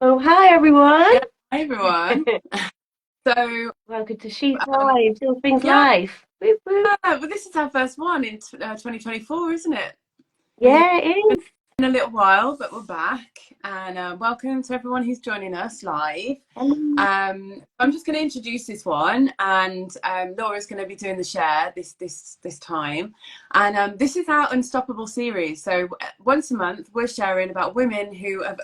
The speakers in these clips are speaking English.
Oh, hi everyone. Yeah, hi everyone. So, Welcome to She's um, Live, All Things yeah, Life. Whoop, whoop. well, this is our first one in 2024, isn't it? We've Yeah, it is. been a little while, but we're back. And welcome to everyone who's joining us live. Um, I'm just going to introduce this one, and Laura's going to be doing the share this time. And this is our Unstoppable series. So once a month, we're sharing about women who have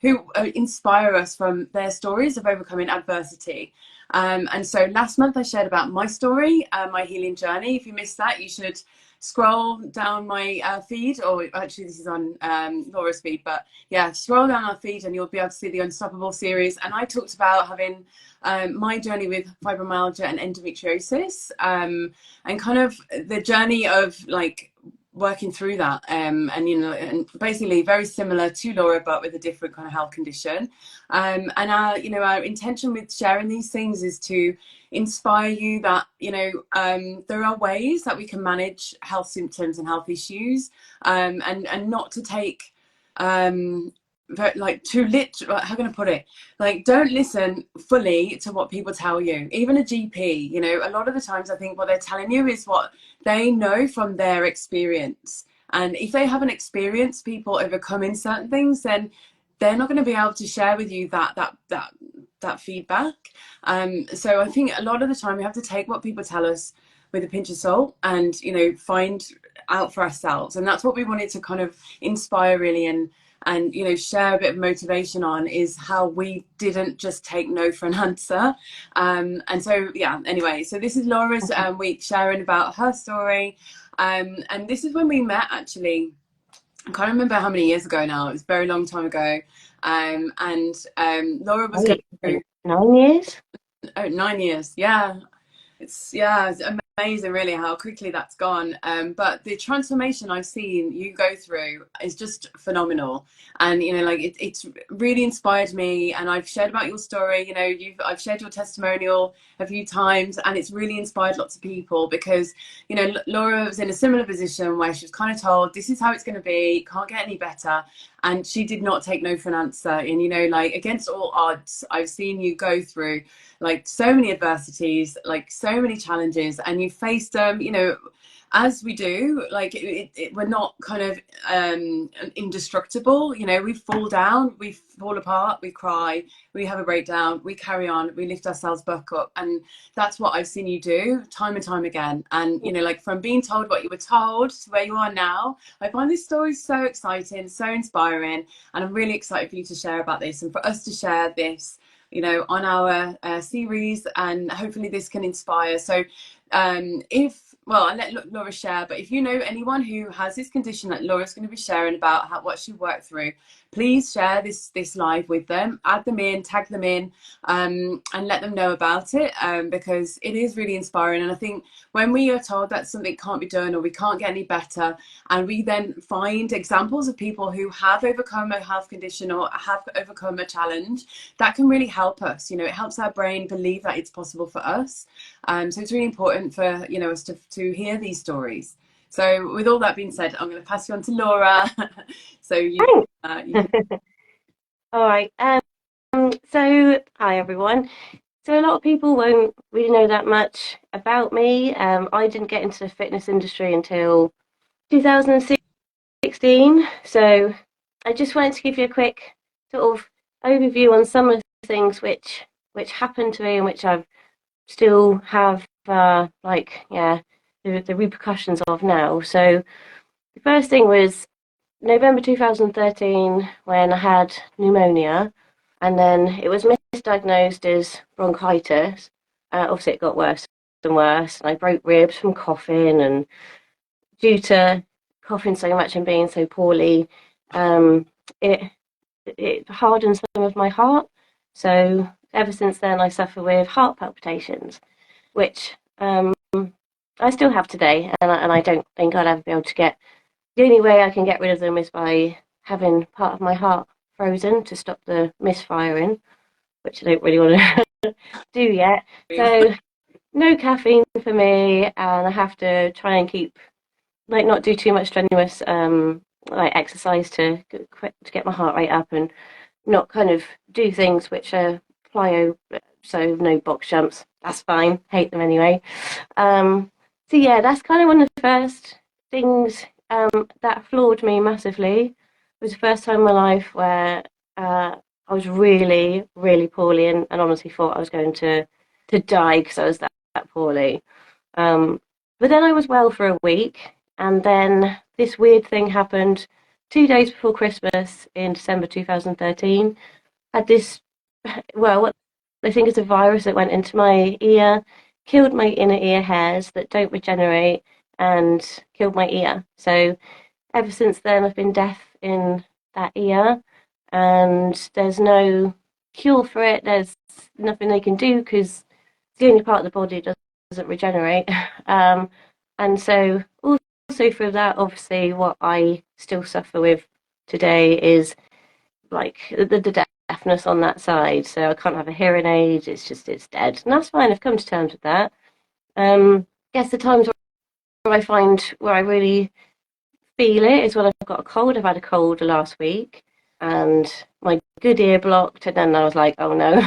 who inspire us from their stories of overcoming adversity. And so last month I shared about my story, my healing journey. If you missed that, you should scroll down my feed, or actually this is on Laura's feed, but yeah, scroll down our feed and you'll be able to see the Unstoppable series. And I talked about having my journey with fibromyalgia and endometriosis, and kind of the journey of like working through that, and and basically very similar to Laura but with a different kind of health condition. And our intention with sharing these things is to inspire you that there are ways that we can manage health symptoms and health issues, and not to take like too lit how can I put it, like don't listen fully to what people tell you, even a GP. A lot of the times I think what they're telling you is what they know from their experience, and if they haven't experienced people overcoming certain things, then they're not going to be able to share with you that feedback. So I think a lot of the time we have to take what people tell us with a pinch of salt and find out for ourselves, and that's what we wanted to kind of inspire really, and share a bit of motivation on, is how we didn't just take no for an answer. And so yeah, anyway, so this is Laura's week sharing about her story, and this is when we met actually. I can't remember how many years ago now. It was a very long time ago. And Laura was going wait, through 9 years? 9 years. Yeah, it's amazing really how quickly that's gone. But the transformation I've seen you go through is just phenomenal, and like it's really inspired me. And I've shared about your story. I've shared your testimonial a few times, and it's really inspired lots of people, because Laura was in a similar position where she was kind of told this is how it's going to be, can't get any better, and she did not take no for an answer. And like against all odds, I've seen you go through like so many adversities, like so many challenges, and you faced them, as we do. Like we're not kind of indestructible. We fall down, we fall apart, we cry, we have a breakdown, we carry on, we lift ourselves back up. And that's what I've seen you do time and time again. And like from being told what you were told to where you are now, I find this story so exciting, so inspiring, and I'm really excited for you to share about this and for us to share this on our series, and hopefully this can inspire. So if well, I'll let Laura share, but if you know anyone who has this condition that Laura's going to be sharing about, what she worked through, please share this live with them, add them in, tag them in, and let them know about it, because it is really inspiring. And I think when we are told that something can't be done or we can't get any better, and we then find examples of people who have overcome a health condition or have overcome a challenge, that can really help us. It helps our brain believe that it's possible for us. So it's really important for us to hear these stories. So with all that being said, I'm going to pass you on to Laura. So you can. Thanks. All right. So hi everyone. So a lot of people won't really know that much about me. I didn't get into the fitness industry until 2016. So I just wanted to give you a quick sort of overview on some of the things which happened to me and which I've still have the repercussions of now. So the first thing was November 2013 when I had pneumonia, and then it was misdiagnosed as bronchitis. Obviously, it got worse and worse, and I broke ribs from coughing, and due to coughing so much and being so poorly, um, it it hardened some of my heart. So ever since then, I suffer with heart palpitations, which I still have today, and I don't think I'll ever be able to get. The only way I can get rid of them is by having part of my heart frozen to stop the misfiring, which I don't really want to do yet. So no caffeine for me, and I have to try and keep not do too much strenuous like exercise to get my heart rate up and not kind of do things which are plyo, so no box jumps. That's fine. Hate them anyway. Um, so yeah, that's kind of one of the first things that floored me massively. It was the first time in my life where I was really, really poorly, and honestly thought I was going to die because I was that poorly. Um, but then I was well for a week, and then this weird thing happened 2 days before Christmas in December 2013. Had this, well, what they think is a virus that went into my ear, killed my inner ear hairs that don't regenerate, and killed my ear. So ever since then, I've been deaf in that ear, and there's no cure for it. There's nothing they can do because it's the only part of the body that doesn't regenerate. Um, and so, also for that, obviously, what I still suffer with today is like the deafness on that side. So I can't have a hearing aid. It's dead, and that's fine. I've come to terms with that. I guess the times where I find where I really feel it is when I've got a cold. I've had a cold last week, and my good ear blocked, and then I was like, oh no,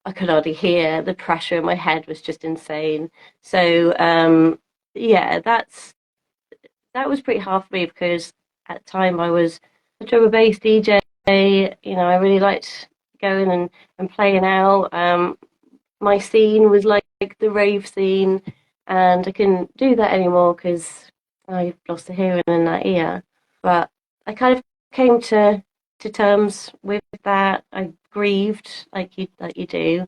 I could hardly hear. The pressure in my head was just insane. So yeah, that was pretty hard for me because at the time I was a drum and bass DJ. I really liked going and playing out. My scene was like the rave scene, and I couldn't do that anymore because I lost the hearing in that ear. But I kind of came to terms with that. I grieved like you do.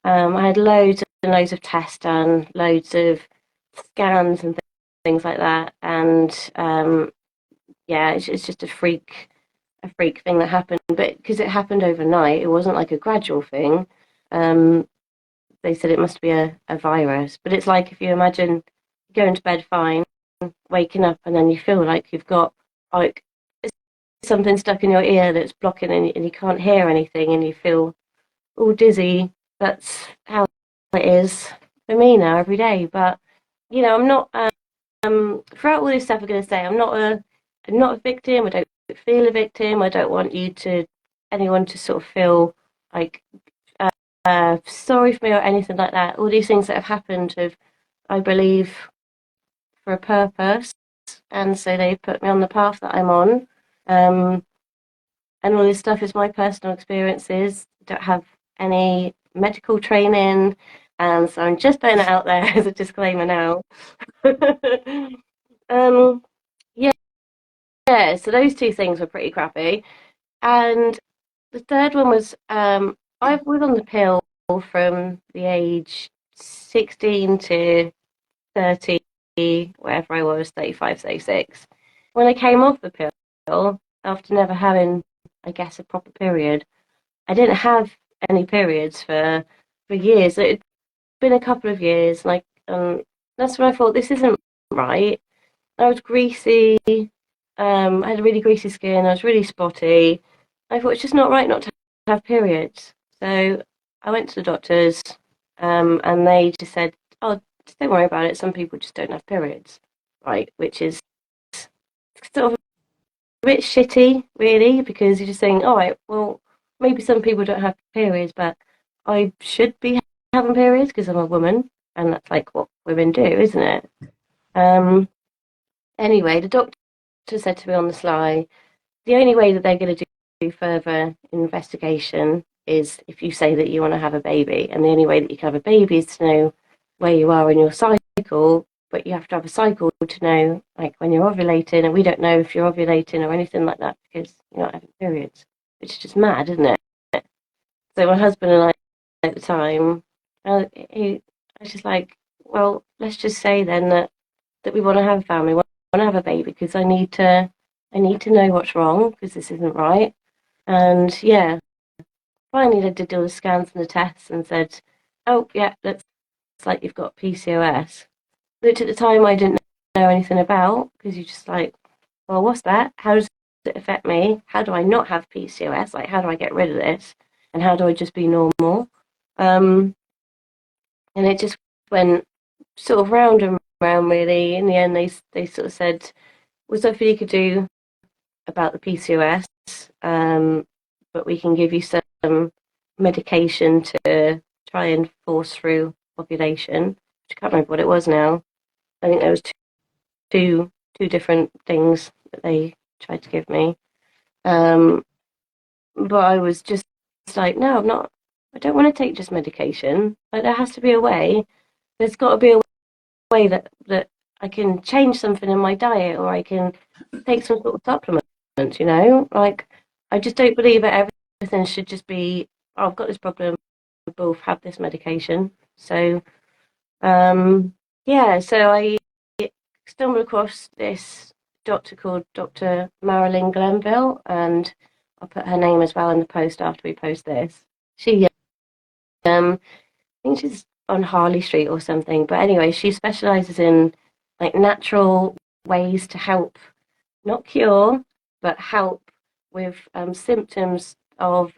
I had loads and loads of tests done, loads of scans and things like that, and yeah, it's just a freak thing that happened. But because it happened overnight, it wasn't like a gradual thing. Um, they said it must be a virus. But it's like if you imagine going to bed fine, waking up, and then you feel like you've got like something stuck in your ear that's blocking, and you can't hear anything, and you feel all dizzy. That's how it is for me now every day. But I'm not. Throughout all this stuff, I'm going to say I'm not a victim. I don't feel a victim. I don't want anyone to sort of feel like sorry for me or anything like that. All these things that have happened have, I believe, for a purpose, and so they put me on the path that I'm on. Um, and all this stuff is my personal experiences. Don't have any medical training, and so I'm just putting it out there as a disclaimer now. um, yeah, so those two things were pretty crappy, and the third one was I was on the pill from the age 16 to 30, wherever I was, 35, 36. When I came off the pill, after never having, I guess, a proper period, I didn't have any periods for years. It'd been a couple of years, like, that's when I thought this isn't right. I was greasy. I had a really greasy skin. I was really spotty. I thought it's just not right not to have periods. So I went to the doctors, and they just said, "Oh, just don't worry about it. Some people just don't have periods, right?" Which is sort of a bit shitty, really, because you're just saying, "All right, well, maybe some people don't have periods, but I should be having periods because I'm a woman, and that's like what women do, isn't it?" Um, Anyway, the doctor said to me on the sly, the only way that they're going to do further investigation is if you say that you want to have a baby. And the only way that you can have a baby is to know where you are in your cycle, but you have to have a cycle to know, like, when you're ovulating. And we don't know if you're ovulating or anything like that because you're not having periods, which is just mad, isn't it? So my husband and I at the time, I was just like, well, let's just say then that we want to have a family, want to have a baby because I need to know what's wrong because this isn't right. And yeah, finally they did all the scans and the tests and said, oh yeah, looks like you've got PCOS. Which at the time I didn't know anything about because you're just like, well, what's that? How does it affect me? How do I not have PCOS? Like, how do I get rid of this? And how do I just be normal? Um, and it just went sort of round and round really. In the end, they sort of said, was something you could do about the PCOS, um, but we can give you some medication to try and force through ovulation. I can't remember what it was now. I think there was two different things that they tried to give me. Um, but I was just like, no, I'm not. I don't want to take just medication. Like there has to be a way. There's got to be a way that I can change something in my diet, or I can take some sort of supplement. Like I just don't believe that everything should just be, oh, I've got this problem. We both have this medication. So um, yeah, so I stumbled across this doctor called Dr. Marilyn Glenville, and I'll put her name as well in the post after we post this. She, I think she's on Harley Street or something, but anyway, she specializes in like natural ways to help, not cure, but help with symptoms of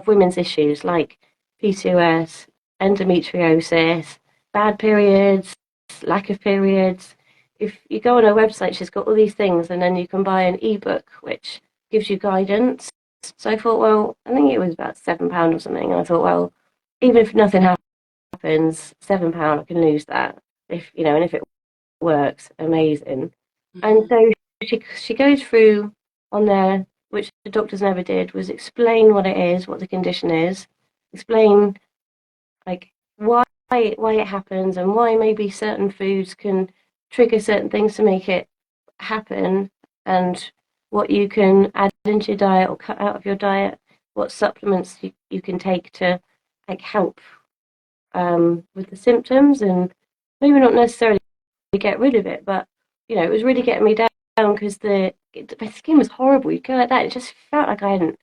women's issues like PCOS, endometriosis, bad periods, lack of periods. If you go on her website, she's got all these things, and then you can buy an ebook which gives you guidance. So I thought, well, I think it was about £7 or something, and I thought, well, even if nothing happens, £7, I can lose that if and if it works, amazing. And Mm-hmm. so she goes through on there, which the doctors never did, was explain what it is, what the condition is, explain like why it happens and why maybe certain foods can trigger certain things to make it happen, and what you can add into your diet or cut out of your diet, what supplements you can take to like help with the symptoms, and maybe not necessarily get rid of it, but it was really getting me down because my skin was horrible. You go like that, it just felt like I hadn't,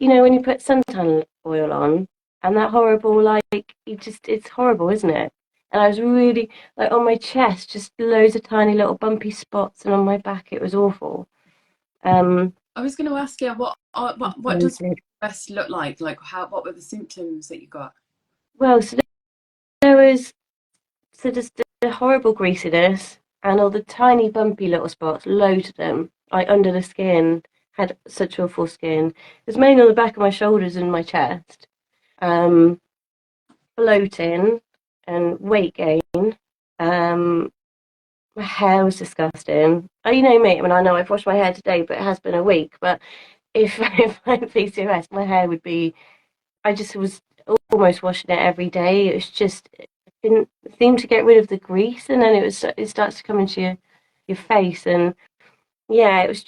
when you put suntan oil on and that horrible, like, it's horrible, isn't it? And I was really like on my chest, just loads of tiny little bumpy spots, and on my back, it was awful. Um, I was going to ask you what does PCOS look like? Like what were the symptoms that you got? well, so there was so there's the horrible greasiness and all the tiny bumpy little spots, loads of them, like under the skin. Had such awful skin. It was mainly on the back of my shoulders and my chest. Um, Bloating and weight gain. Um, my hair was disgusting. You know me, I mean, I know I've washed my hair today, but it has been a week. But if I had PCOS, my hair would be. I just was almost washing it every day. It was just it didn't seem to get rid of the grease, and then it starts to come into your face, and yeah, it was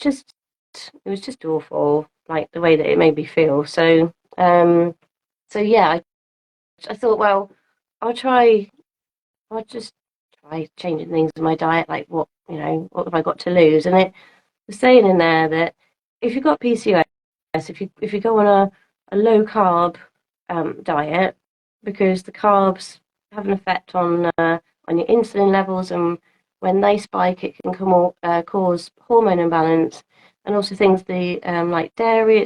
just awful, like the way that it made me feel. So yeah, I thought, well, I'll try. I'll just try changing things in my diet. Like what have I got to lose? And it was saying in there that if you've got PCOS, if you go on a low carb diet, because the carbs have an effect on your insulin levels, and when they spike, it can cause hormone imbalance, and also things like dairy.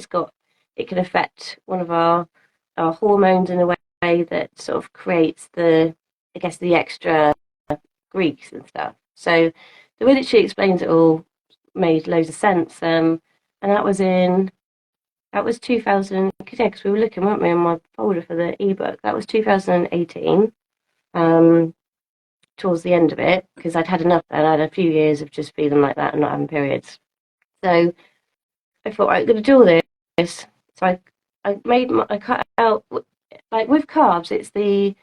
It can affect one of our hormones in a way that sort of creates I guess the extra grease and stuff. So the way that she explains it all made loads of sense. And that was 2000, yeah, because we were looking, weren't we, in my folder for the ebook. That was 2018, um, towards the end of it, because I'd had enough then. I had a few years of just feeling like that and not having periods. So I thought, right, I'm going to do all this. So I cut out, like with carbs, it's the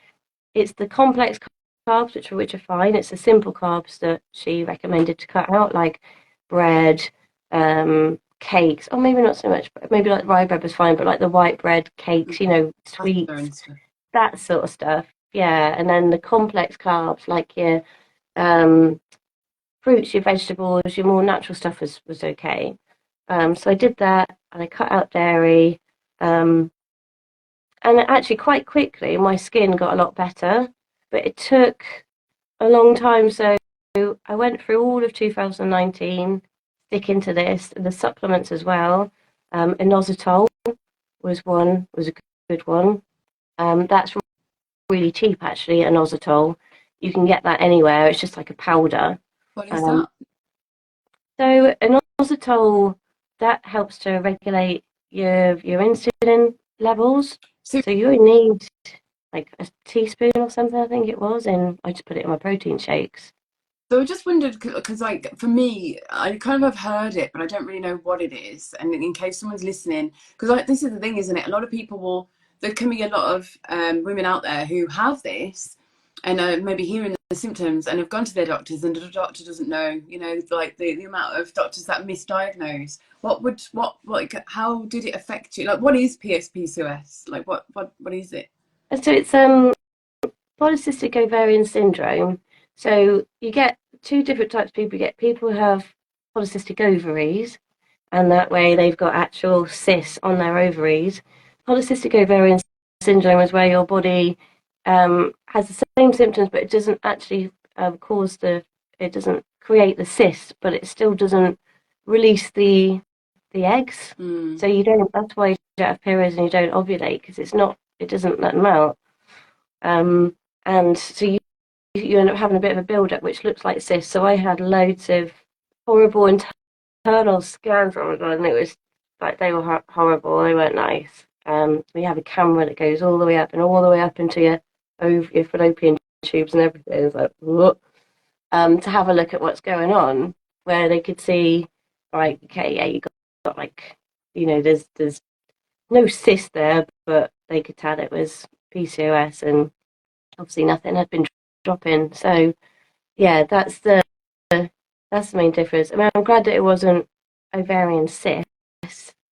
complex carbs which are fine. It's the simple carbs that she recommended to cut out, like bread, cakes. Or maybe not so much. But maybe like rye bread was fine, but like the white bread, cakes, Pasta sweets, and stuff. that sort of stuff. Yeah, and then the complex carbs, like your um, fruits, your vegetables, your more natural stuff was okay. So I did that, and I cut out dairy. Um, and actually, quite quickly, my skin got a lot better, but it took a long time. So I went through all of 2019 sticking to this, and the supplements as well. Inositol was a good one. That's really cheap actually. Inositol, you can get that anywhere. It's just like a powder. What is Um, that? so inositol, that helps to regulate your insulin levels. So So you only need like a teaspoon or something, I think it was, and I just put it in my protein shakes. So I just wondered because, like, for me, I kind of have heard it, but I don't really know what it is. And in case someone's listening, because this is the thing, isn't it? A lot of people will. There can be a lot of women out there who have this, and maybe hearing the symptoms, and have gone to their doctors, and the doctor doesn't know. You know, like the amount of doctors that misdiagnose. What like how did it affect you? Like, what is PCOS? Like, what is it? And so it's polycystic ovarian syndrome. So you get two different types of people. You get people who have polycystic ovaries, and that way they've got actual cysts on their ovaries. Polycystic ovarian syndrome is where your body has the same symptoms, but it doesn't actually it doesn't create the cyst, but it still doesn't release the eggs. Mm. So you don't. That's why you don't have periods and you don't ovulate because it doesn't let them out. Um, and so you end up having a bit of a build up, which looks like cysts. So I had loads of horrible internal scans on, and it was like they were horrible. They weren't nice. We have a camera that goes all the way up and all the way up into your fallopian tubes and everything. It's like, whoop. To have a look at what's going on, where they could see, like, okay, yeah, got like, there's no cyst there, but they could tell it was PCOS, and obviously nothing had been dropping. So yeah, that's the main difference. I mean, I'm glad that it wasn't ovarian cyst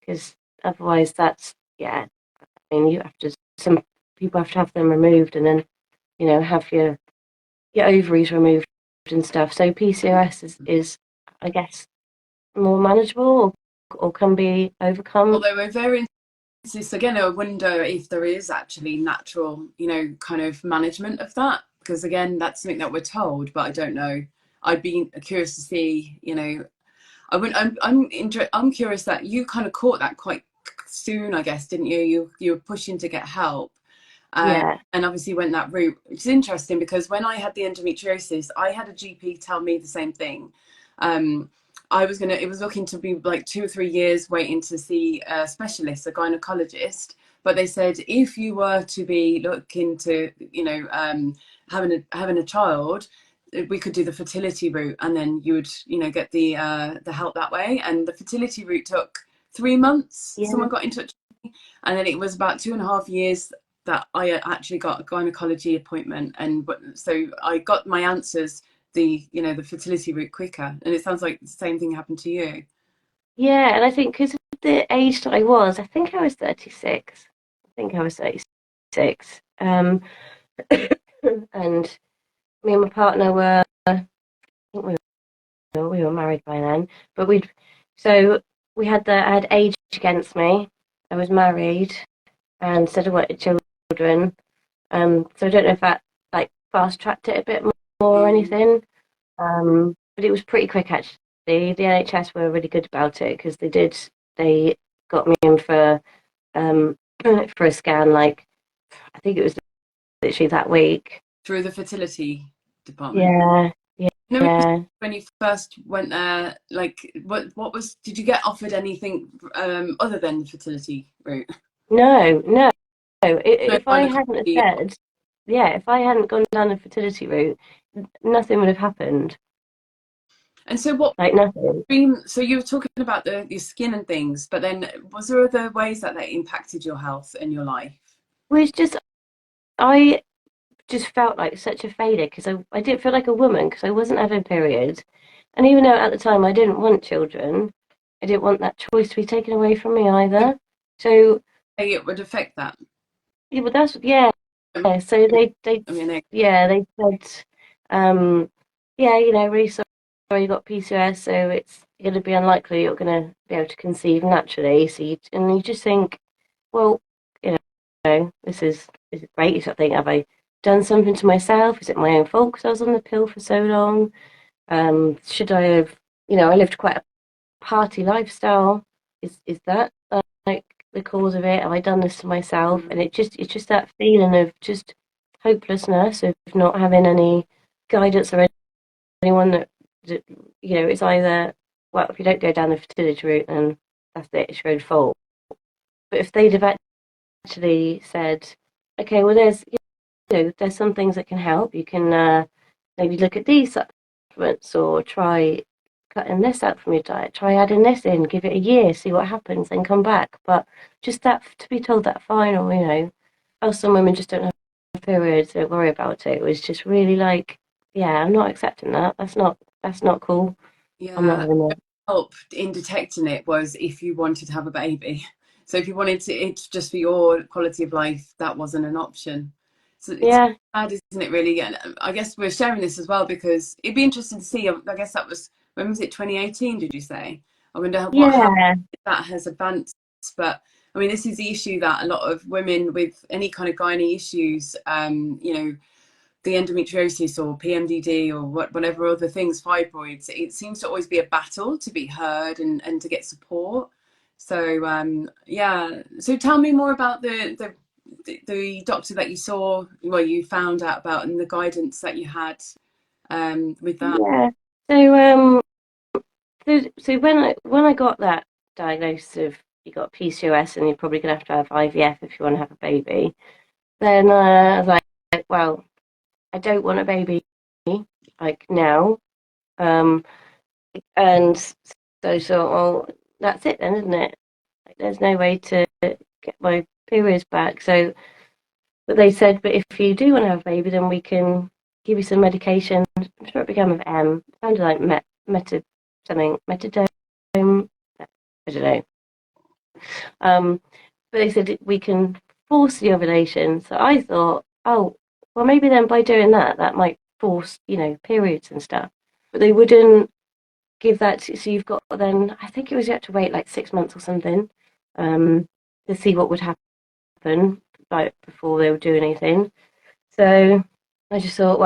because otherwise that's yeah. I mean, some people have to have them removed and then have your ovaries removed and stuff. So PCOS is I guess more manageable or can be overcome. Although ovarian cysts, again, I wonder if there is actually natural, kind of management of that. Because again, that's something that we're told, but I don't know. I'd be curious to see, I wouldn't, I'm curious that you kind of caught that quite soon, I guess, didn't you? You were pushing to get help. Yeah, And obviously went that route, which is interesting because when I had the endometriosis, I had a GP tell me the same thing. It was looking to be like 2 or 3 years waiting to see a specialist, a gynecologist. But they said if you were to be looking to, having a child, we could do the fertility route, and then you would, get the help that way. And the fertility route took 3 months. yeah, Someone got in touch, and then it was about 2.5 years that I actually got a gynecology appointment, and so I got my answers, the fertility route quicker. And it sounds like the same thing happened to you. yeah. And I think because of the age that I think I was 36. I think I was 36. And me and my partner I think we were married by then, but so I had age against me. I was married and said I wanted children. So I don't know if that like fast tracked it a bit more or Mm. anything. But it was pretty quick actually. The NHS were really good about it because they got me in um for a scan like I think it was literally that week. Through the fertility department. Yeah, yeah, yeah. When you first went there, like did you get offered anything other than the fertility route? No, no. No If I hadn't have gynecology. said, yeah, if I hadn't gone down the fertility route, nothing would have happened. And so what Like nothing. so you were talking about your skin and things, but then was there other ways that impacted your health and your life? Well, it's just I just felt like such a failure because I didn't feel like a woman because I wasn't having periods, and even though at the time I didn't want children, I didn't want that choice to be taken away from me either. So It would affect that. yeah, but that's yeah. Um, So they I mean, yeah they said yeah really sorry you got PCOS, so it's going to be unlikely you're going to be able to conceive naturally. And you just think, well, you this is great. You sort of think, have I done something to myself? Is it my own fault because I was on the pill for so long? Should I have, I lived quite a party lifestyle. Is that like the cause of it? Have I done this to myself? And it's just that feeling of just hopelessness of not having any guidance or anyone that it's either well, if you don't go down the fertility route, then that's it, it's your own fault. But if they'd have actually said, okay, well, there's some things that can help. You can maybe look at these supplements or try cutting this out from your diet. Try adding this in. Give it a year, see what happens, then come back. But just that to be told that final, oh, some women just don't have periods. Don't worry about it. It was just really like, yeah, I'm not accepting that. That's not cool. I'm not Yeah, having it. help in detecting it was if you wanted to have a baby. So if you wanted to, it's just for your quality of life, that wasn't an option. So it's Yeah, sad, isn't it, really? And I guess we're sharing this as well because it'd be interesting to see. I guess that was, when was it, 2018, did you say? I wonder how yeah, that has advanced. But I mean, this is the issue that a lot of women with any kind of gynae issues, the endometriosis or PMDD or whatever other things, fibroids, it seems to always be a battle to be heard and to get support. So yeah. So tell me more about the doctor that you saw, well, you found out about, and the guidance that you had with that. yeah. So so when I got that diagnosis of you got PCOS and you're probably gonna have IVF if you want to have a baby, then I was like, well, I don't want a baby like now. Um, and so well, that's it then, isn't it? Like, there's no way to get my periods back. So, but they said, but if you do want to have a baby, then we can give you some medication. I'm sure it began with M. It sounded like metadone. I don't know. But they said we can force the ovulation. So I thought, oh, well, maybe then by doing that, that might force, periods and stuff. But they wouldn't give that. So you've got then, I think it was you had to wait like 6 months or something um, to see what would happen, like before they would do anything. So I just thought,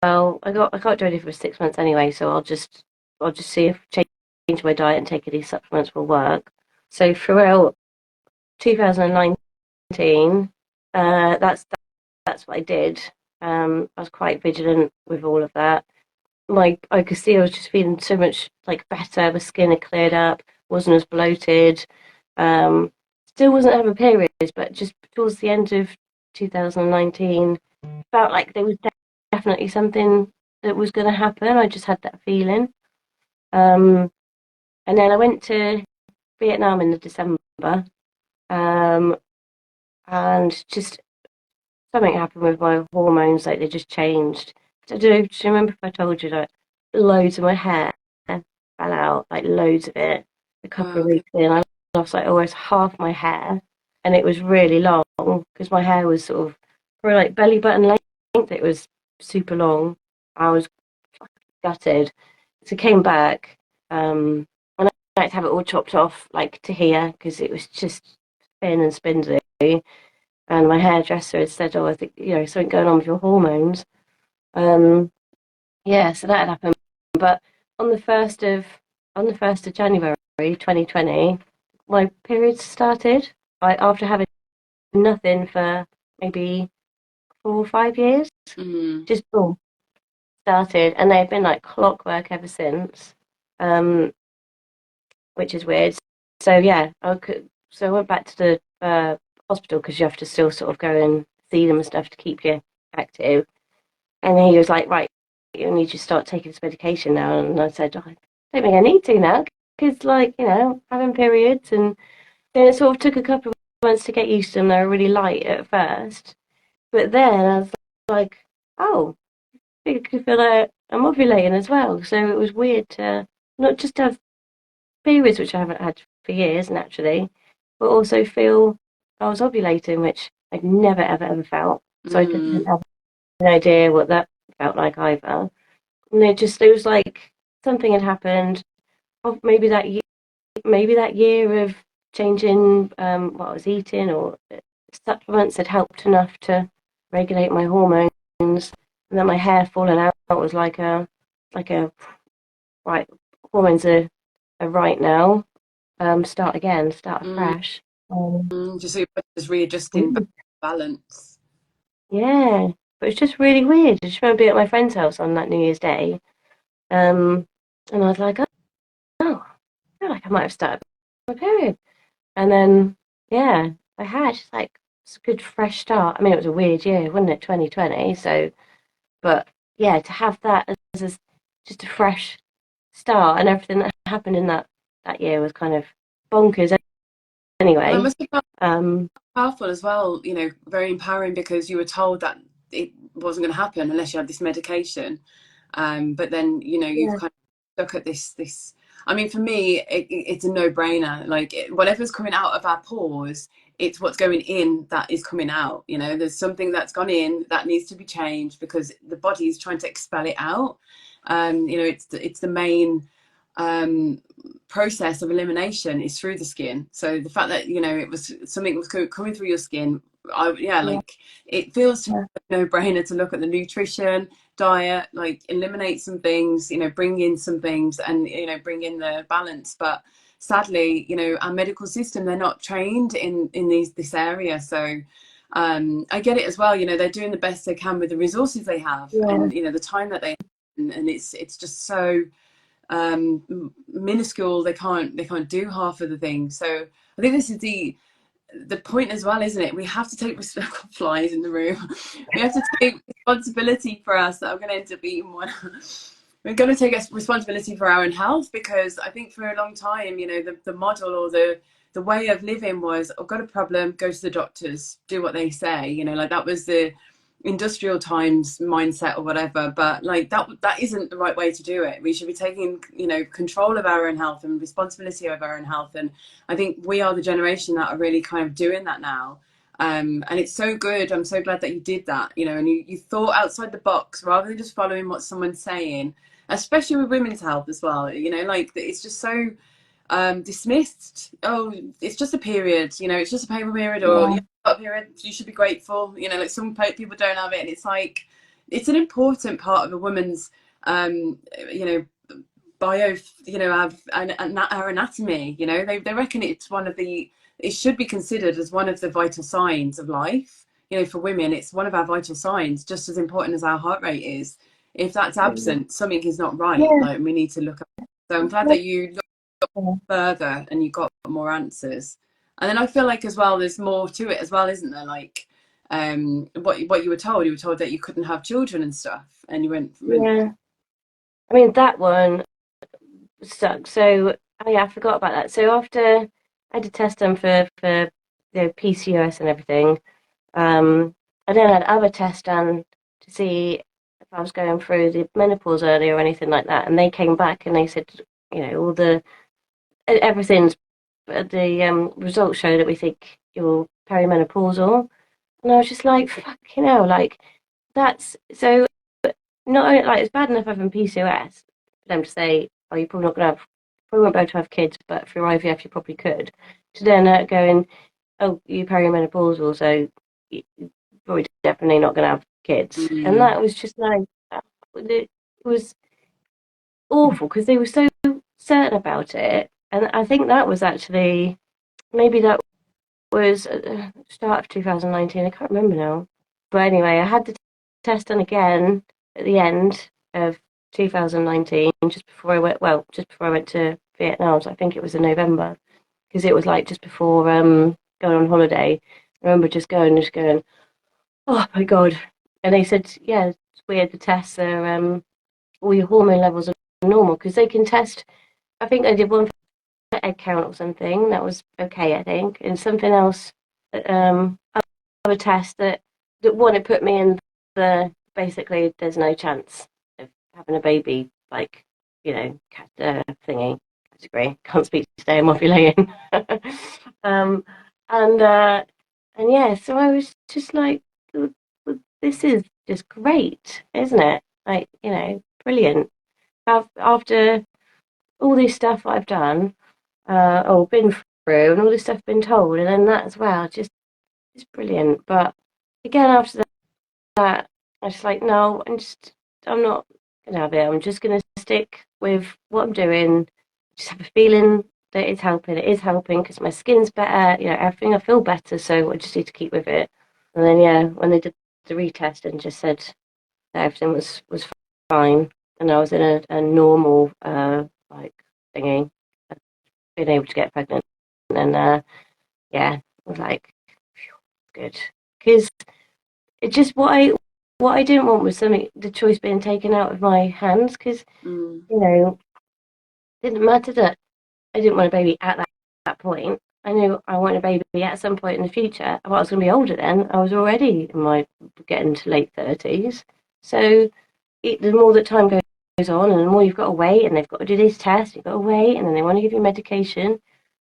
well, I can't do anything for 6 months anyway, so I'll just see if change my diet and taking these supplements will work. So throughout 2019, that's what I did. I was quite vigilant with all of that. Like I could see, I was just feeling so much like better. My skin had cleared up, wasn't as bloated. Um, Still wasn't having periods, but just towards the end of 2019, felt like there was definitely something that was going to happen. I just had that feeling. Um, and then I went to Vietnam in the December, um, and just something happened with my hormones, like they just changed. I don't know, do you remember if I told you that loads of my hair fell out, like loads of it, a couple Wow, of okay. weeks in. I lost like almost half my hair, and it was really long because my hair was sort of for like belly button length. It was super long. I was gutted. So I came back, and I had to have it all chopped off, like to here, because it was just thin and spindly. And my hairdresser had said, "Oh, I think something going on with your hormones." Um, yeah, so that had happened. But on the first of on the 1st of January, 2020, my periods started. After having nothing for maybe 4 or 5 years, Mm, just boom, started, and they've been like clockwork ever since. Um, which is weird. So yeah, so I went back to the hospital because you have to still sort of go and see them and stuff to keep you active. And he was like, right, you need to start taking this medication now. And I said, oh, I don't think I need to now because, like, having periods. And then it sort of took a couple of months to get used to them. They were really light at first. But then I was like, oh, I think I could feel like I'm ovulating as well. So it was weird to not just have periods, which I haven't had for years naturally, but also feel I was ovulating, which I'd never, ever, ever felt. So I didn't mm, have an idea what that felt like either. And it was like something had happened. Maybe that year of changing what I was eating or supplements had helped enough to regulate my hormones, and then my hair falling out was like a right hormones are right now. Start again, start mm, afresh. Um, just so your body's readjusting back weird. to balance. Yeah, but it's just really weird. I just remember being at my friend's house on that New Year's Day, um, and I was like, oh, I feel like I might have started my period. And then, yeah, I had like it's a good fresh start. I mean, it was a weird year, wasn't it, 2020? So, but yeah, to have that as just a fresh start, and everything that happened in that year was kind of bonkers. Well, that Anyway, must be um, powerful as well, very empowering because you were told that it wasn't going to happen unless you had this medication. But then, you've yeah, kind of stuck at this. I mean, for me, it's a no-brainer. Like whatever's coming out of our pores, it's what's going in that is coming out. There's something that's gone in that needs to be changed because the body is trying to expel it out. It's the main um, process of elimination is through the skin. So the fact that it was something was coming through your skin, yeah, like it feels to me yeah, like a no-brainer to look at the nutrition, diet, like eliminate some things, bring in some things, and bring in the balance. But sadly, our medical system, they're not trained in this area. So I get it as well. They're doing the best they can with the resources they have, yeah, and the time that they have, and it's just so minuscule. They can't do half of the things. So I think this is the point as well, isn't it? We have to take flies in the room. We have to take responsibility for us that I'm going to end up eating one. We're going to take responsibility for our own health because I think for a long time, the model or the way of living was, I've got a problem, go to the doctors, do what they say. Like that was the industrial times mindset or whatever. But like that isn't the right way to do it. We should be taking control of our own health and responsibility of our own health. And I think we are the generation that are really kind of doing that now. And it's so good. I'm so glad that you did that, and you thought outside the box rather than just following what someone's saying, especially with women's health as well. Like it's just so dismissed. Oh, it's just a period, it's just a painful period, or yeah, you've got a period, you should be grateful. Like some people don't have it, and it's like it's an important part of a woman's you know bio, our anatomy. They reckon it's one of the, it should be considered as one of the vital signs of life. For women, it's one of our vital signs, just as important as our heart rate is. If that's absent, something is not right. yeah, Like we need to look at. So I'm glad that you looked further and you got more answers. And then I feel like as well, there's more to it as well, isn't there? Like what you were told that you couldn't have children and stuff, and you went yeah. I mean, that one sucked. So, oh yeah, I forgot about that. So after I had a test done for the PCOS and everything, I then had other tests done to see if I was going through the menopause early or anything like that, and they came back and they said, all everything's the results show that we think you're perimenopausal, and I was just like, fucking hell, like that's so not only like it's bad enough having PCOS for them to say, oh, you're probably not gonna have, probably won't be able to have kids, but for IVF you probably could. To then going, oh, you're perimenopausal, so you're probably definitely not gonna have kids, and mm, that was just like it was awful because they were so certain about it, and I think that was actually maybe that was start of 2019. I can't remember now. But anyway, I had the test done again at the end of 2019, just before I went. Well, just before I went to Vietnam. So I think it was in November because it was like just before going on holiday. I remember just going, oh my god! And they said, yeah, it's weird. The tests are all your hormone levels are normal because they can test. I think I did one egg count or something. That was okay, I think. And something else, um, other test that one it put me in the basically there's no chance of having a baby, like thingy category. Can't speak today. I'm ovulating. um, and yeah, so I was just like, this is just great, isn't it? Like brilliant. After all this stuff I've done or been through and all this stuff been told and then that as well just it's brilliant, but again after that I was like no, I'm not gonna have it. I'm just gonna stick with what I'm doing, just have a feeling that it's helping. It is helping because my skin's better, everything. I feel better, so I just need to keep with it. And then yeah, when they did the retest and just said that everything was fine and I was in a normal like thingy, being able to get pregnant. And then, yeah, was like, good, because it just what I didn't want was something the choice being taken out of my hands. Because Mm. you know, it didn't matter that I didn't want a baby at that point. I knew I wanted a baby at some point in the future. But I was going to be older then. I was already in my getting to late 30s. So the more that time goes on, and the more you've got to wait, and they've got to do this test, you've got to wait, and then they want to give you medication.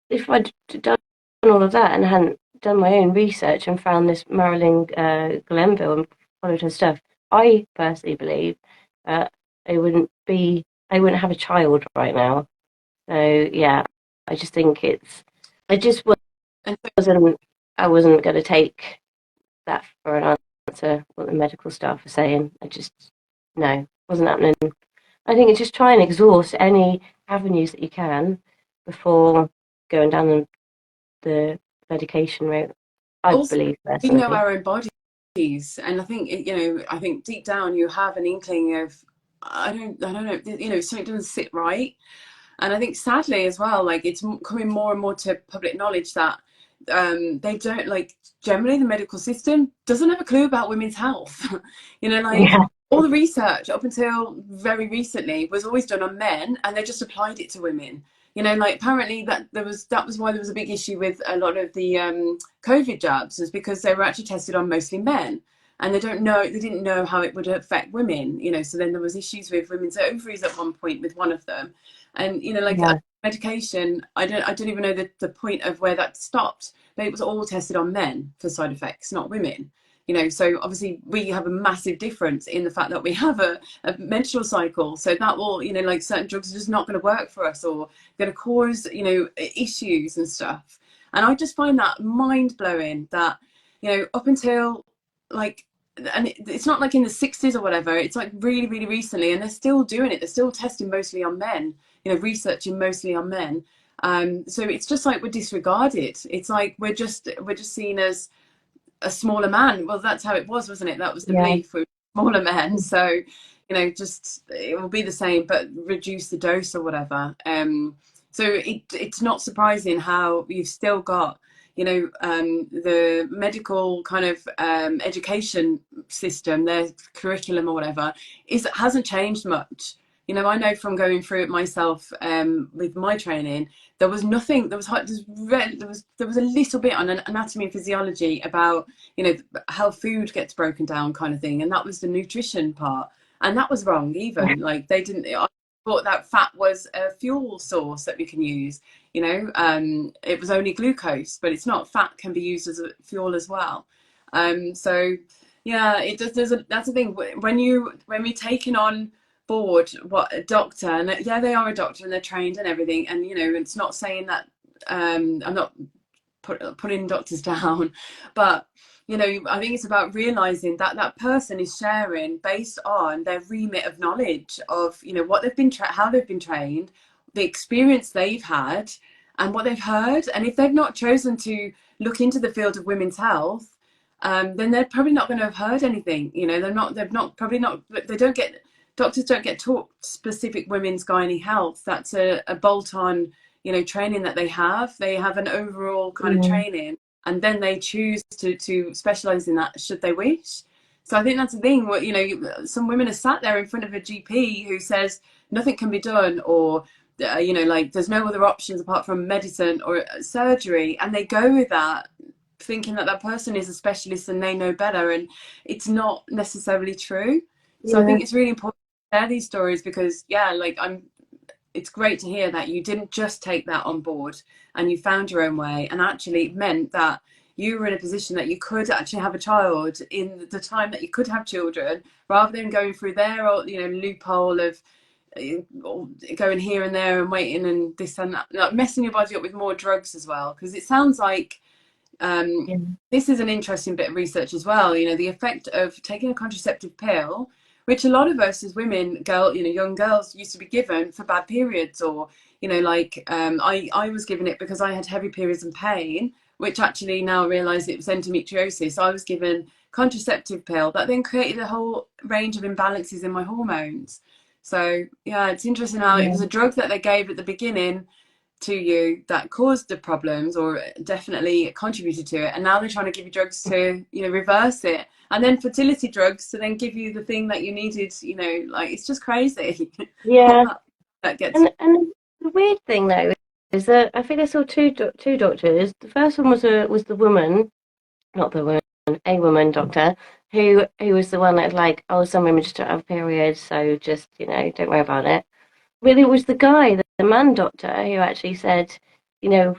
If I'd done all of that and hadn't done my own research and found this Marilyn Glenville and followed her stuff, I personally believe that I wouldn't have a child right now. So yeah, I just think I just And wasn't, I wasn't going to take that for an answer, what the medical staff are saying. No, wasn't happening. I think it's just try and exhaust any avenues that you can before going down the medication route. I also, believe we know personally. our own bodies, and I think I think deep down you have an inkling of I don't know, something doesn't sit right. And I think sadly as well, like it's coming more and more to public knowledge that they don't, like, generally the medical system doesn't have a clue about women's health. Like Yeah, all the research up until very recently was always done on men, and they just applied it to women. Like apparently that was why there was a big issue with a lot of the COVID jabs, is because they were actually tested on mostly men, and they didn't know how it would affect women. So then there was issues with women's ovaries at one point with one of them, and like yeah, medication, I don't even know the point of where that stopped, but it was all tested on men for side effects, not women. So obviously we have a massive difference in the fact that we have a menstrual cycle, so that will, like certain drugs are just not going to work for us, or going to cause issues and stuff. And I just find that mind-blowing that up until, like, and it's not like in the 60s or whatever, it's like really really recently, and they're still doing it, they're still testing mostly on men, researching mostly on men. So it's just like we're disregarded. It's like we're just seen as a smaller man. Well, that's how it was, wasn't it? That was the yeah, belief, with smaller men. So just it will be the same, but reduce the dose or whatever. So it's not surprising how you've still got the medical kind of education system, their curriculum or whatever, hasn't changed much. I know from going through it myself with my training, there was nothing. There was a little bit on anatomy and physiology about how food gets broken down, kind of thing, and that was the nutrition part, and that was wrong. Even like they didn't. I thought that fat was a fuel source that we can use. It was only glucose, but it's not. Fat can be used as a fuel as well. So yeah, it does. That's the thing when we're taking on board what a doctor, and yeah, they are a doctor and they're trained and everything, and it's not saying that I'm not putting doctors down, but I think it's about realizing that that person is sharing based on their remit of knowledge of what they've been how they've been trained, the experience they've had, and what they've heard. And if they've not chosen to look into the field of women's health, then they're probably not going to have heard anything. They've not probably not. They don't get Doctors don't get taught specific women's gynae health. That's a bolt-on training that they have. They have an overall kind of yeah, training, and then they choose to specialize in that should they wish. So I think that's the thing. What some women are sat there in front of a GP who says nothing can be done, or like there's no other options apart from medicine or surgery, and they go with that, thinking that that person is a specialist and they know better, and it's not necessarily true. So I yeah, think it's really important to share these stories, because yeah, like it's great to hear that you didn't just take that on board and you found your own way, and actually it meant that you were in a position that you could actually have a child in the time that you could have children, rather than going through their loophole of going here and there and waiting and this and that, like messing your body up with more drugs as well. Because it sounds like um, yeah, this is an interesting bit of research as well. The effect of taking a contraceptive pill, which a lot of us as women, young girls used to be given for bad periods, or I was given it because I had heavy periods and pain, which actually now I realise it was endometriosis. I was given contraceptive pill that then created a whole range of imbalances in my hormones. So yeah, it's interesting how it was yeah, a drug that they gave at the beginning to you that caused the problems or definitely contributed to it, and now they're trying to give you drugs to, you know, reverse it, and then fertility drugs to then give you the thing that you needed, you know, like it's just crazy. What Yeah, that gets. and the weird thing though is that I think I saw two doctors. The first one was the woman, not the woman, a woman doctor who was the one that was like, oh, some women just don't have periods, so just, you know, don't worry about it. But it was the guy, the man doctor, who actually said, you know,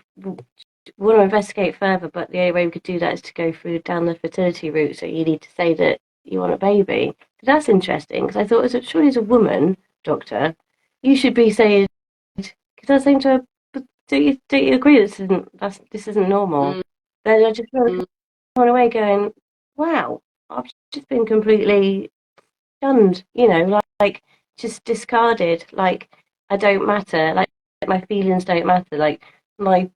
want to investigate further, but the only way we could do that is to go through down the fertility route. So you need to say that you want a baby. So that's interesting because I thought, surely as a woman doctor, you should be saying, because I was saying to her, but don't you agree this isn't normal? Mm, Then I just felt mm, gone away going, wow, I've just been completely shunned, you know, like just discarded, like I don't matter, like my feelings don't matter, like my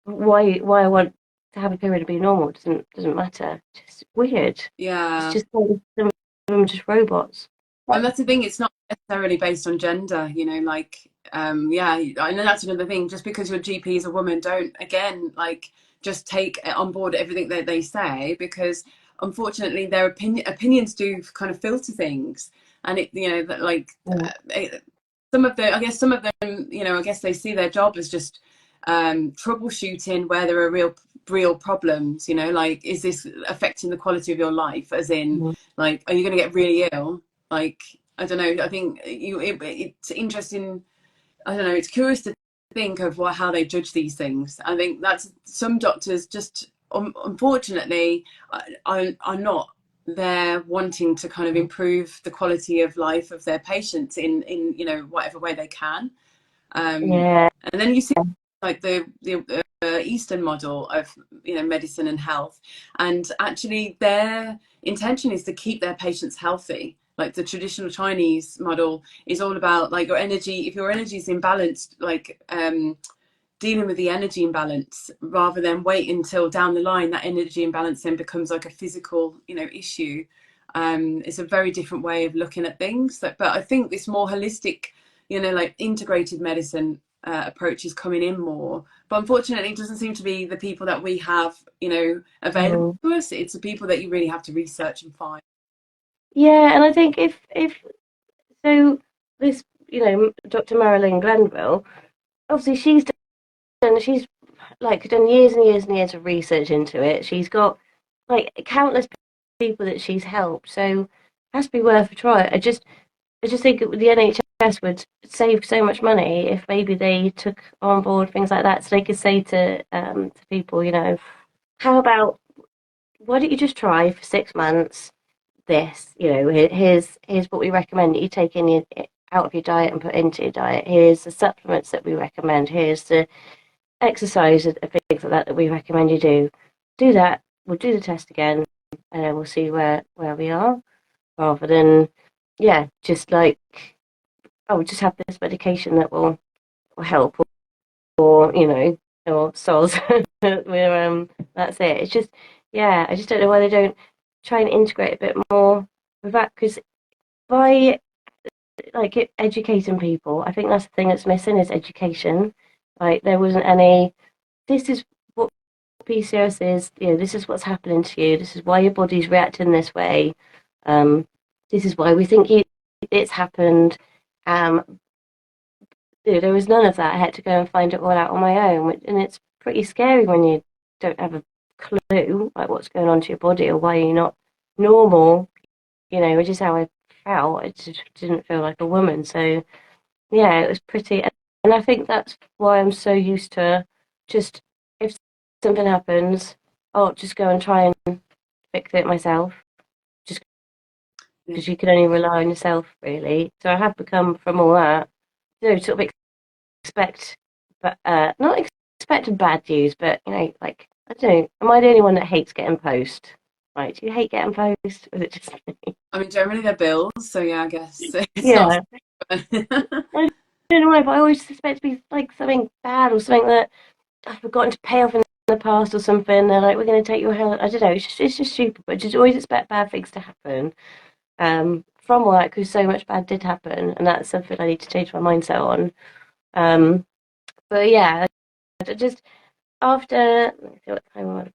why I want to have a period to be normal doesn't matter. Just weird. It's yeah. just like some of them just robots. And that's the thing, it's not necessarily based on gender, you know, like, yeah, I know that's another thing. Just because your GP is a woman, don't, again, like, just take on board everything that they say, because unfortunately their opinions do kind of filter things. And it, you know, that like, Mm, some of the, I guess some of them, you know, I guess they see their job as just troubleshooting where there are real problems, you know, like, is this affecting the quality of your life? As in, mm, like, are you going to get really ill? Like, I don't know. I think it's interesting. I don't know. It's curious to think of how they judge these things. I think that's some doctors just unfortunately are not there wanting to kind of improve the quality of life of their patients in you know whatever way they can. Um, yeah. and then you see like the Eastern model of, you know, medicine and health, and actually their intention is to keep their patients healthy. Like the traditional Chinese model is all about like your energy. If your energy is imbalanced, like dealing with the energy imbalance rather than wait until down the line that energy imbalance then becomes like a physical, you know, issue. It's a very different way of looking at things. But I think this more holistic, you know, like integrated medicine approach is coming in more. But unfortunately, it doesn't seem to be the people that we have, you know, available Mm. to us. It's the people that you really have to research and find. Yeah, and I think if so this, you know, Dr. Marilyn Glanville, obviously she's like done years and years and years of research into it. She's got like countless people that she's helped, so it has to be worth a try. I just think the NHS would save so much money if maybe they took on board things like that, so they could say to people, you know, how about why don't you just try for 6 months this, you know, here's what we recommend that you take in out of your diet and put into your diet. Here's the supplements that we recommend. Here's the exercise and things like that we recommend you do. Do that. We'll do the test again, and then we'll see where we are. Rather than, yeah, just like, oh, we just have this medication that will help, or you know, or soz. We're that's it. It's just, yeah, I just don't know why they don't try and integrate a bit more with that, because by like educating people, I think that's the thing that's missing is education. Like there wasn't any. This is what PCOS is. You know, this is what's happening to you. This is why your body's reacting this way. Um, this is why we think it's happened. Um, you know, there was none of that. I had to go and find it all out on my own, and it's pretty scary when you don't have a clue like what's going on to your body or why you're not normal. You know, which is how I felt. I just didn't feel like a woman. So yeah, it was pretty. And I think that's why I'm so used to just if something happens, I'll just go and try and fix it myself. Just Yeah. because you can only rely on yourself, really. So I have become from all that, you know, sort of expect, but not expect bad news, but you know, like I don't know. Am I the only one that hates getting post? Right? Do you hate getting post? Or is it just me? I mean, generally they're bills, so yeah, I guess it's not. Yeah, I don't know why, but I always suspect to be like something bad or something that I've forgotten to pay off in the past or something. They're like, we're going to take your house. I don't know. It's just stupid, but just always expect bad things to happen. From work, because so much bad did happen, and that's something I need to change my mindset on. Um, But yeah, just after, let's see what time was.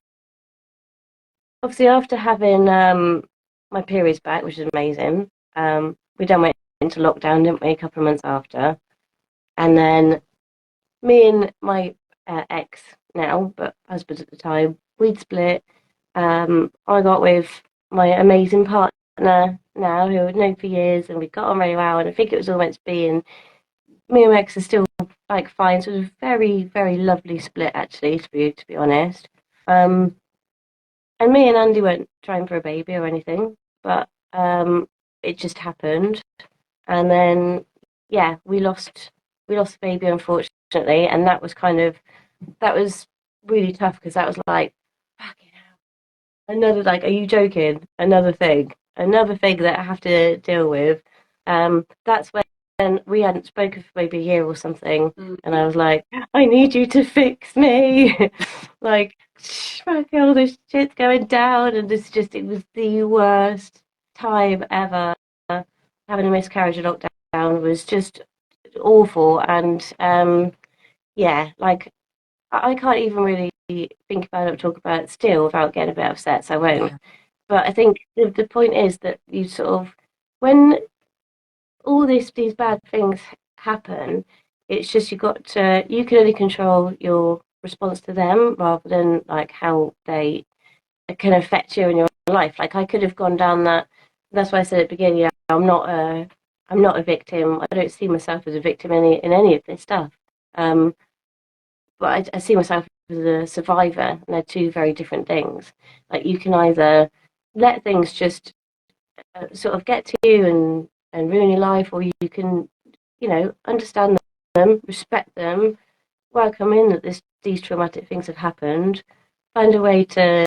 Obviously after having my periods back, which is amazing, we then went into lockdown, didn't we, a couple of months after. And then me and my ex now, but husband at the time, we'd split. I got with my amazing partner now, who I've known for years, and we got on really well. And I think it was all meant to be. And me and my ex are still like fine. So it was a very, very lovely split, actually, to be honest. Um, and me and Andy weren't trying for a baby or anything, but it just happened. And then, yeah, we lost the baby, unfortunately, and that was really tough because that was like, fucking hell, another, like, are you joking? Another thing that I have to deal with. That's when we hadn't spoken for maybe a year or something, and I Mm. was like, I need you to fix me, like, fuck, all this shit's going down, and it was the worst time ever. Having a miscarriage in lockdown was just awful, and yeah, like I can't even really think about it or talk about it still without getting a bit upset, so I won't. Yeah. But I think the point is that you sort of, when all these bad things happen, it's just you can only control your response to them rather than like how they can affect you in your life. Like I could have gone down that. That's why I said at the beginning, yeah, I'm not a victim. I don't see myself as a victim in any of this stuff. Um, but I see myself as a survivor, and they're two very different things. Like you can either let things just sort of get to you and ruin your life, or you can, understand them, respect them, welcome in that these traumatic things have happened, find a way to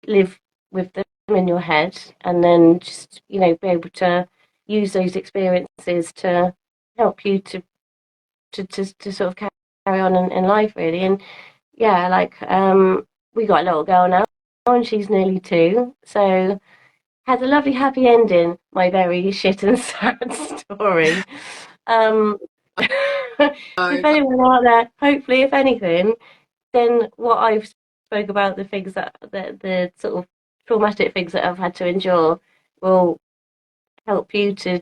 live with them in your head, and then just be able to use those experiences to help you to sort of carry on in life really. And yeah, like we got a little girl now, and she's nearly 2, so has a lovely happy ending. My very shit and sad story. Um, Oh, if anyone out there, hopefully, if anything, then what I've spoke about, the things the sort of traumatic things that I've had to endure will help you to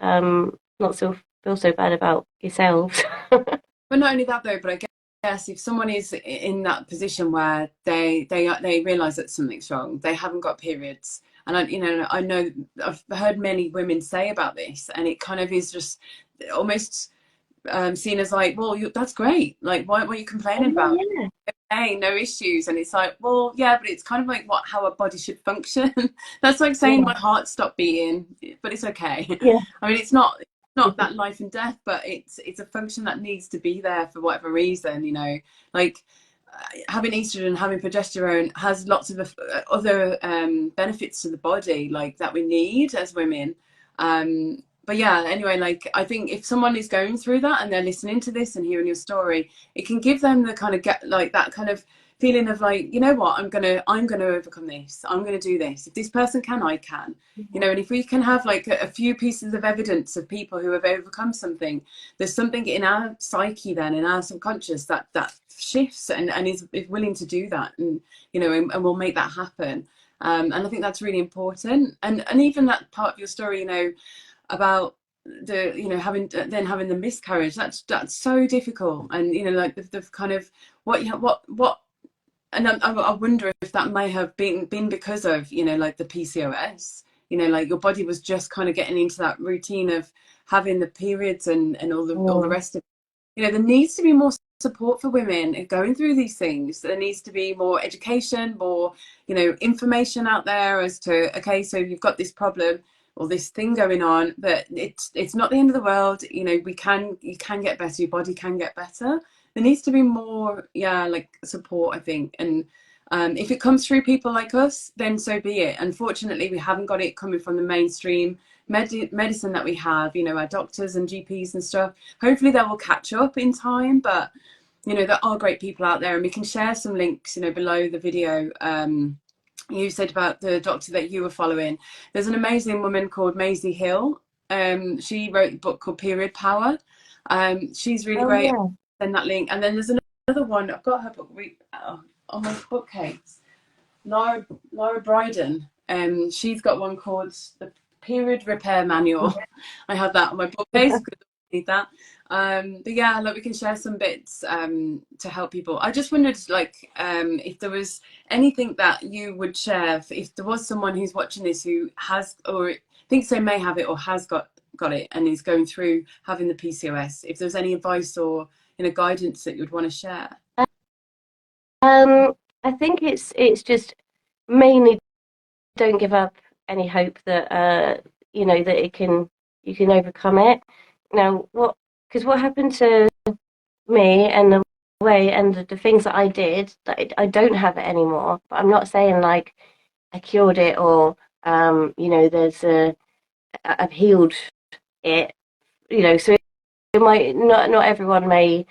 not feel so bad about yourselves. but not only that though, but I guess if someone is in that position where they realize that something's wrong, they haven't got periods, and I know I've heard many women say about this, and it kind of is just almost seen as like, well, that's great. Like, why are you complaining about it? Yeah, Hey, no issues. And it's like, well, yeah, but it's kind of like how a body should function. That's like saying yeah, my heart stopped beating, but it's okay. yeah, I mean, it's not that life and death, but it's a function that needs to be there for whatever reason. Like having estrogen, having progesterone has lots of other benefits to the body, like that we need as women. But yeah, anyway, like I think if someone is going through that and they're listening to this and hearing your story, it can give them the kind of get like that kind of feeling of like, you know what, I'm gonna overcome this. I'm gonna do this. If this person can, I can. And if we can have like a few pieces of evidence of people who have overcome something, there's something in our psyche then, in our subconscious, that shifts and is willing to do that, and will make that happen. And I think that's really important. And even that part of your story, about having the miscarriage, that's so difficult. And like the kind of what and I wonder if that may have been because of like the PCOS. Like your body was just kind of getting into that routine of having the periods and all the mm, rest of it. There needs to be more support for women going through these things. There needs to be more education, more information out there as to, okay, so you've got this problem or this thing going on, but it's not the end of the world. You can get better. Your body can get better. There needs to be more, yeah, like support, I think. And if it comes through people like us, then so be it. Unfortunately, we haven't got it coming from the mainstream medicine that we have, our doctors and GPs and stuff. Hopefully they will catch up in time, but there are great people out there, and we can share some links, below the video. You said about the doctor that you were following. There's an amazing woman called Maisie Hill. She wrote a book called Period Power. She's really oh great. yeah, send that link. And then there's another one. I've got her book on my bookcase. Laura Bryden. She's got one called the Period Repair Manual. I have that on my bookcase because I need that. But yeah, like we can share some bits to help people. I just wondered, like, if there was anything that you would share if there was someone who's watching this who has or thinks they may have it or has got it and is going through having the PCOS. If there's any advice or guidance that you'd want to share. Um, I think it's just mainly don't give up any hope that that you can overcome it. Now, what happened to me and the way and the things that I did that I don't have it anymore. But I'm not saying like I cured it or there's I've healed it. So it might not everyone may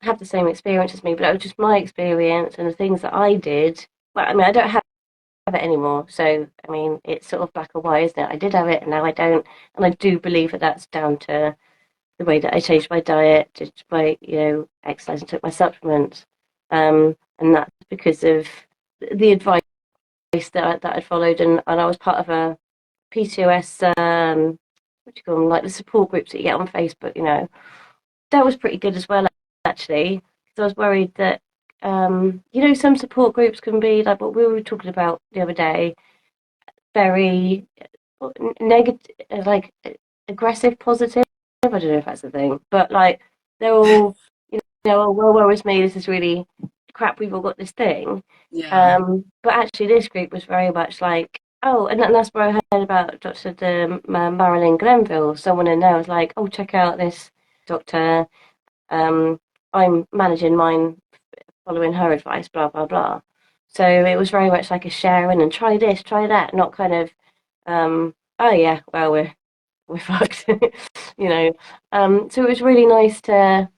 have the same experience as me, but it was just my experience and the things that I did. But I mean, I don't have it anymore. So, I mean, it's sort of black or white, isn't it? I did have it and now I don't. And I do believe that that's down to the way that I changed my diet, did my, exercise and took my supplements. And that's because of the advice that I followed. And I was part of a PCOS, what do you call them, like the support groups that you get on Facebook, That was pretty good as well, actually. Because I was worried that, some support groups can be like what we were talking about the other day, very negative, like aggressive, positive. I don't know if that's the thing, but like they're all, oh, well, woe is me. This is really crap. We've all got this thing. Yeah. But actually, this group was very much like, oh, and that's where I heard about Marilyn Glenville. Someone in there was like, oh, check out this doctor. Um, I'm managing mine, following her advice. Blah blah blah. So it was very much like a sharing and try this, try that, not kind of oh yeah, well we're fucked, you know. So it was really nice to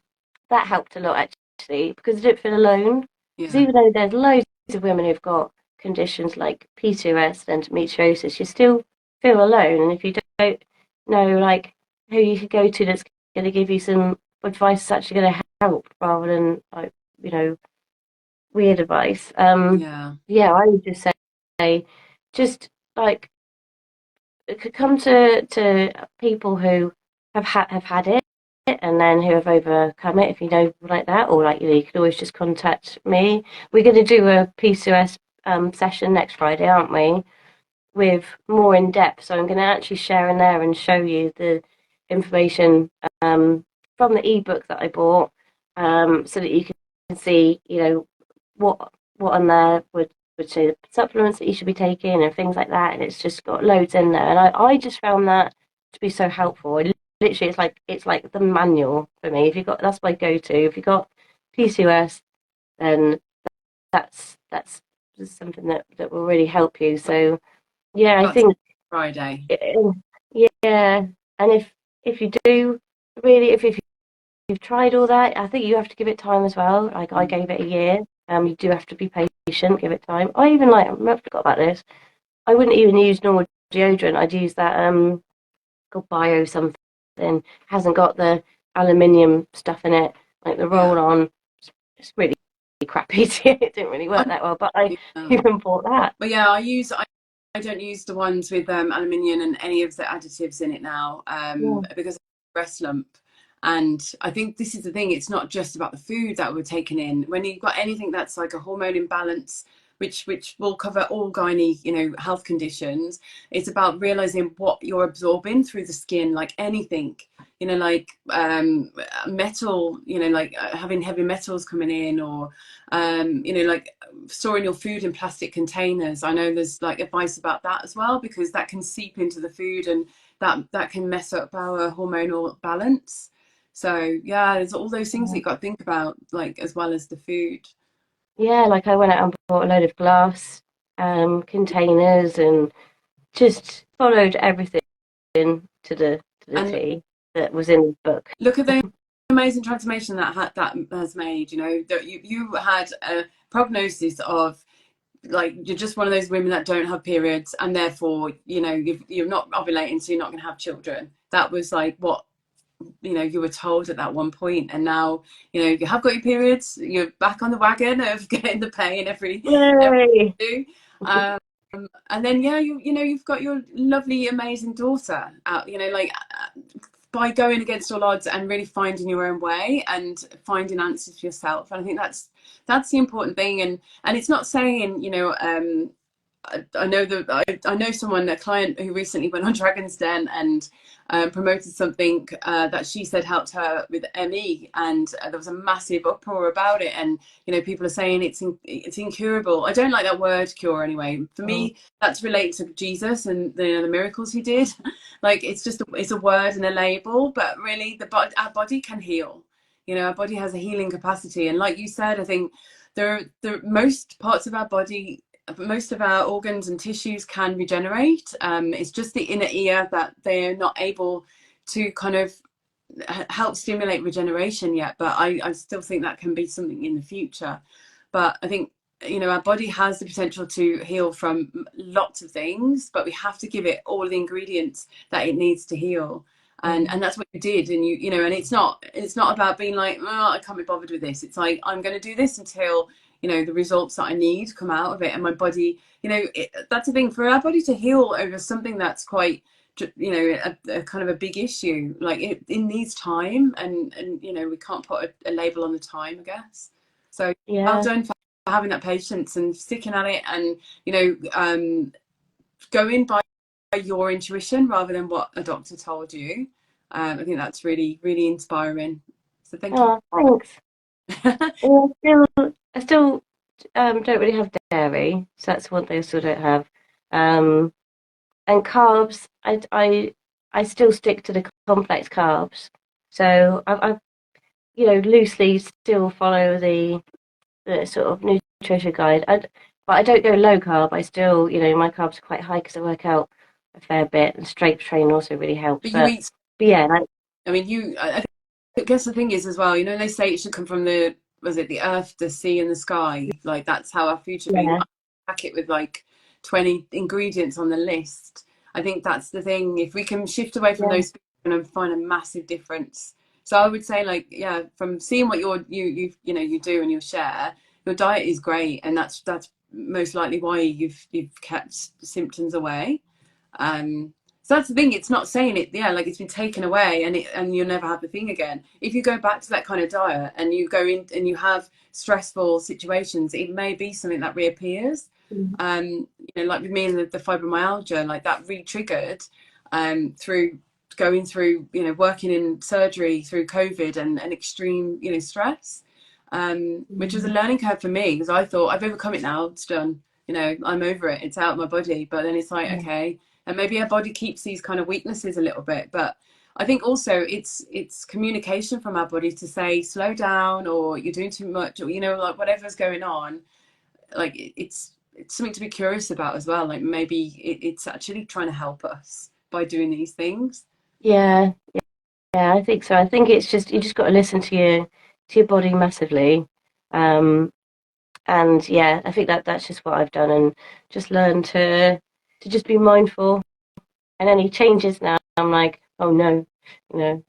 that helped a lot actually because I didn't feel alone. Because Yeah. even though there's loads of women who've got conditions like PCOS and endometriosis, you still feel alone. And if you don't know like who you could go to that's going to give you some advice that's actually going to help rather than like weird advice. Yeah. Yeah, I would just say just like it could come to people who have had it and then who have overcome it if you know like that or like you can always just contact me. We're going to do a PCOS session next Friday, aren't we, with more in depth, so I'm going to actually share in there and show you the information from the ebook that I bought, so that you can see what on there would say the supplements that you should be taking and things like that. And it's just got loads in there. And I just found that to be so helpful. Literally, it's like the manual for me. If you got that's my go to. If you got PCOS, then that's just something that will really help you. So yeah, I That's think Friday. yeah. And if you do really if you've tried all that, I think you have to give it time as well. Like I Mm. gave it a year. You do have to be patient, give it time. I even like I forgot about this. I wouldn't even use normal deodorant. I'd use that called bio something. Hasn't got the aluminium stuff in it, like the Yeah. roll on. It's really crappy. It didn't really work I, that well, but I yeah. even bought that. But yeah, I don't use the ones with aluminium and any of the additives in it now Yeah. because of the breast lump. And I think this is the thing, it's not just about the food that we're taking in. When you've got anything that's like a hormone imbalance, which will cover all gynae, health conditions, it's about realizing what you're absorbing through the skin, like anything, like metal, like having heavy metals coming in or, like storing your food in plastic containers. I know there's like advice about that as well because that can seep into the food and that can mess up our hormonal balance. So yeah, there's all those things that you got to think about, like as well as the food. Yeah, like I went out and bought a load of glass containers and just followed everything to the And T that was in the book. look at the amazing transformation that has made. That you had a prognosis of like you're just one of those women that don't have periods, and therefore you're not ovulating, so you're not going to have children. That was like what you were told at that one point, and now you have got your periods, you're back on the wagon of getting the pain every Yay! day. um, and then you've got your lovely amazing daughter out, like by going against all odds and really finding your own way and finding answers for yourself. And I think that's the important thing. And it's not saying, I know that I know someone, a client who recently went on Dragon's Den and promoted something that she said helped her with ME, and there was a massive uproar about it. And people are saying it's incurable. I don't like that word cure anyway. For me, that's related to Jesus and the miracles he did. Like it's a word and a label, but really our body can heal. Our body has a healing capacity, and like you said, I think the most parts of our body, most of our organs and tissues can regenerate. It's just the inner ear that they're not able to kind of help stimulate regeneration yet. But I still think that can be something in the future. But I think, our body has the potential to heal from lots of things, but we have to give it all the ingredients that it needs to heal. And that's what you did. And and it's not about being like, oh, I can't be bothered with this. It's like, I'm going to do this until the results that I need come out of it. And my body, that's the thing, for our body to heal over something that's quite, a kind of a big issue. Like it needs time, and we can't put a label on the time, I guess. So well Yeah, done for having that patience and sticking at it, and going by your intuition rather than what a doctor told you. I think that's really, really inspiring. So thank you. oh, thanks. Yeah, I still don't really have dairy, so that's one thing I still don't have. Um, and carbs, I still stick to the complex carbs. So I loosely still follow the sort of nutrition guide. But I don't go low carb. I still, my carbs are quite high because I work out a fair bit, and strength training also really helps. But you eat, But yeah, like, I mean, I guess the thing is as well, they say it should come from the earth, the sea, and the sky. Like that's how our food should be. yeah, I pack it with like 20 ingredients on the list. I think that's the thing. If we can shift away from yeah, those, we're going to find a massive difference. So I would say, like, yeah, from seeing what you do and you share, your diet is great, and that's most likely why you've kept symptoms away. So that's the thing. It's not saying it, yeah, like it's been taken away and you'll never have the thing again. If you go back to that kind of diet and you go in and you have stressful situations, it may be something that reappears. mm, Like with me and the fibromyalgia, like that re-triggered through going through, working in surgery through COVID and extreme, stress, which was a mm, learning curve for me because I thought I've overcome it now. It's done. I'm over it. It's out of my body. But then it's like, yeah, okay, and maybe our body keeps these kind of weaknesses a little bit. But I think also it's communication from our body to say slow down, or you're doing too much, or like whatever's going on. Like it's something to be curious about as well. Like maybe it's actually trying to help us by doing these things. yeah, yeah. I think so. I think it's just you just got to listen to your body massively. Um, and yeah, I think that's just what I've done, and just learn to just be mindful. And any changes now, I'm like, oh no, I'm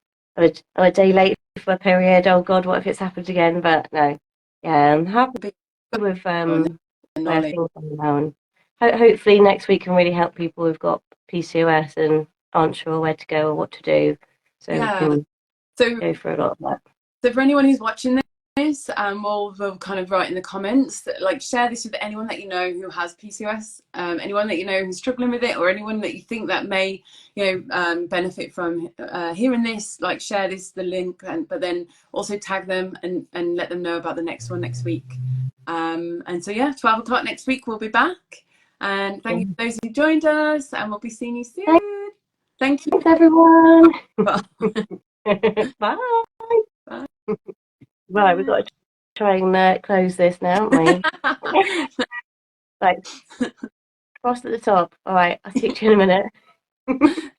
a day late for a period. Oh God, what if it's happened again? But no, yeah, I'm happy with And the where knowledge. things are now, and hopefully next week can really help people who've got PCOS and aren't sure where to go or what to do, so we Yeah. can So go through a lot of that. So for anyone who's watching this, we'll kind of write in the comments that, like, share this with anyone that you know who has PCOS, anyone that you know who's struggling with it, or anyone that you think that may, benefit from hearing this. Like, share the link, but then also tag them and let them know about the next one next week. And so yeah, 12 o'clock next week we'll be back. And thank you for those who joined us, and we'll be seeing you soon. Thank you. Thanks, everyone. Bye. Bye. Right, we've got to try and close this now, haven't we? Right, cross at the top. All right, I'll speak to you in a minute.